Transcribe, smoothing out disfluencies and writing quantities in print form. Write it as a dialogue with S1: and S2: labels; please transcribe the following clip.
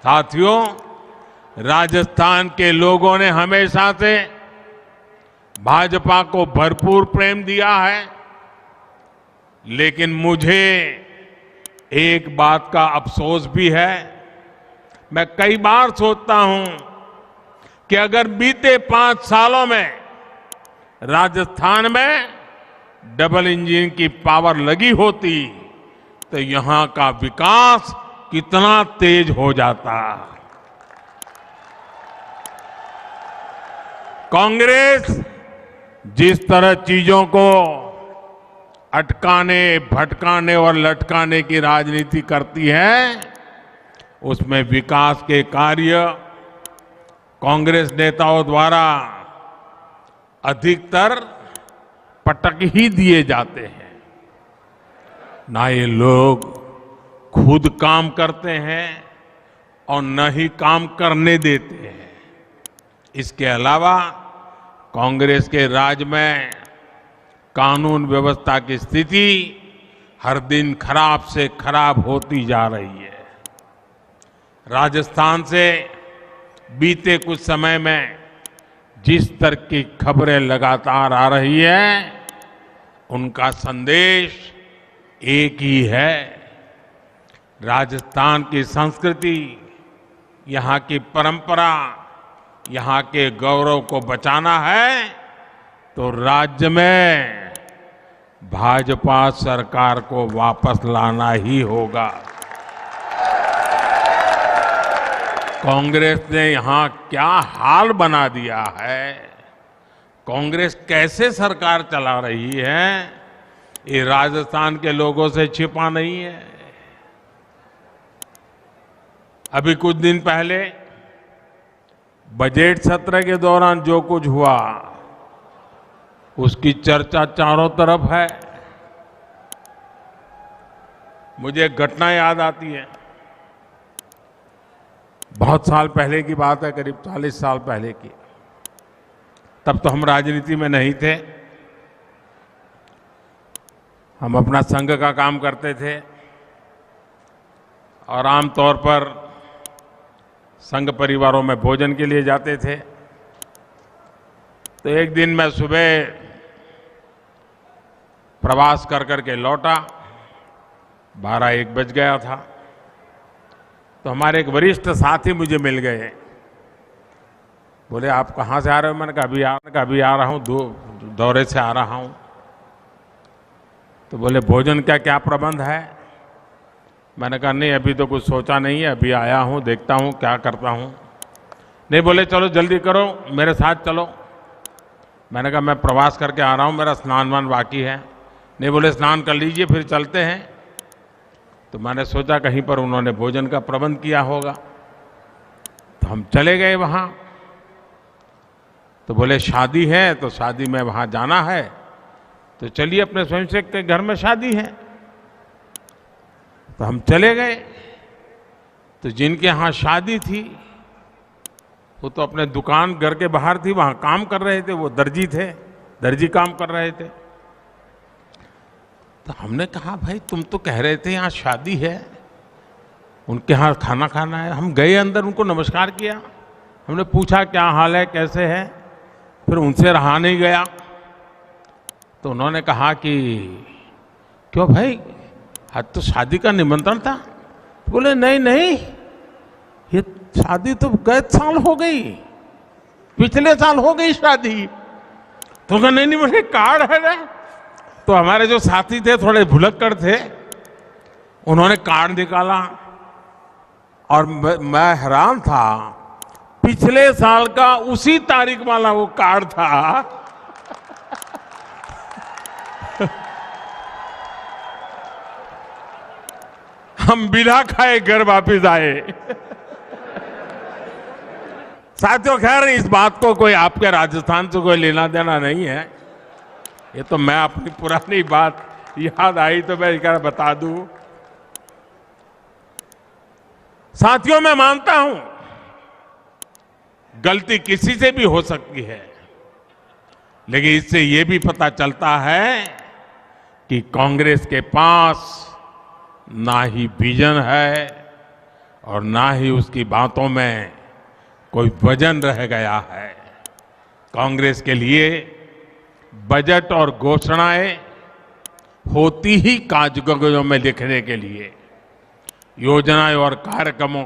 S1: साथियों, राजस्थान के लोगों ने हमेशा से भाजपा को भरपूर प्रेम दिया है, लेकिन मुझे एक बात का अफसोस भी है। मैं कई बार सोचता हूं कि अगर बीते 5 सालों में राजस्थान में डबल इंजन की पावर लगी होती तो यहां का विकास कितना तेज हो जाता। कांग्रेस जिस तरह चीजों को अटकाने, भटकाने और लटकाने की राजनीति करती है, उसमें विकास के कार्य कांग्रेस नेताओं द्वारा अधिकतर पटक ही दिए जाते हैं। ना ये लोग खुद काम करते हैं और न ही काम करने देते हैं। इसके अलावा कांग्रेस के राज में कानून व्यवस्था की स्थिति हर दिन खराब से खराब होती जा रही है। राजस्थान से बीते कुछ समय में जिस तरह की खबरें लगातार आ रही है, उनका संदेश एक ही है। राजस्थान की संस्कृति, यहाँ की परंपरा, यहाँ के गौरव को बचाना है तो राज्य में भाजपा सरकार को वापस लाना ही होगा। कांग्रेस ने यहाँ क्या हाल बना दिया है, कांग्रेस कैसे सरकार चला रही है, ये राजस्थान के लोगों से छिपा नहीं है। अभी कुछ दिन पहले बजट सत्र के दौरान जो कुछ हुआ, उसकी चर्चा चारों तरफ है। मुझे एक घटना याद आती है। बहुत साल पहले की बात है, करीब 40 साल पहले की। तब तो हम राजनीति में नहीं थे, हम अपना संघ का काम करते थे और आमतौर पर संघ परिवारों में भोजन के लिए जाते थे। तो एक दिन मैं सुबह प्रवास कर करके लौटा, 12-1 बज गया था। तो हमारे एक वरिष्ठ साथी मुझे मिल गए। बोले, आप कहाँ से आ रहे हो? मैंने कहा अभी आ रहा हूँ, दौरे से आ रहा हूँ। तो बोले, भोजन का क्या प्रबंध है? मैंने कहा नहीं, अभी तो कुछ सोचा नहीं है, अभी आया हूँ, देखता हूँ क्या करता हूँ। नहीं, बोले चलो जल्दी करो, मेरे साथ चलो। मैंने कहा मैं प्रवास करके आ रहा हूँ, मेरा स्नान वान बाकी है। नहीं, बोले स्नान कर लीजिए फिर चलते हैं। तो मैंने सोचा कहीं पर उन्होंने भोजन का प्रबंध किया होगा। तो हम चले गए वहाँ। तो बोले शादी है तो शादी में वहाँ जाना है, तो चलिए अपने स्वयंसेवक के घर में शादी है। तो हम चले गए। तो जिनके यहाँ शादी थी वो तो अपने दुकान घर के बाहर थी, वहाँ काम कर रहे थे, वो दर्जी थे, दर्जी काम कर रहे थे। तो हमने कहा भाई तुम तो कह रहे थे यहाँ शादी है, उनके यहाँ खाना खाना है। हम गए अंदर, उनको नमस्कार किया, हमने पूछा क्या हाल है, कैसे है। फिर उनसे रहा नहीं गया। तो उन्होंने कहा कि क्यों भाई, आज तो शादी का निमंत्रण था। बोले नहीं नहीं, ये शादी तो गए साल हो गई, पिछले साल हो गई शादी। तो कहा नहीं नहीं, मुझे कार्ड है ना। तो हमारे जो साथी थे थोड़े भुलक्कड़ थे, उन्होंने कार्ड निकाला और मैं हैरान था, पिछले साल का उसी तारीख वाला वो कार्ड था। हम बिना खाए घर वापिस आए। साथियों, खैर इस बात को कोई आपके राजस्थान से कोई लेना देना नहीं है। ये तो मैं अपनी पुरानी बात याद आई तो मैं एक बता दूं। साथियों, मैं मानता हूं गलती किसी से भी हो सकती है, लेकिन इससे ये भी पता चलता है कि कांग्रेस के पास ना ही विजन है और ना ही उसकी बातों में कोई वजन रह गया है। कांग्रेस के लिए बजट और घोषणाएं होती ही कागजों में लिखने के लिए, योजनाएं और कार्यक्रमों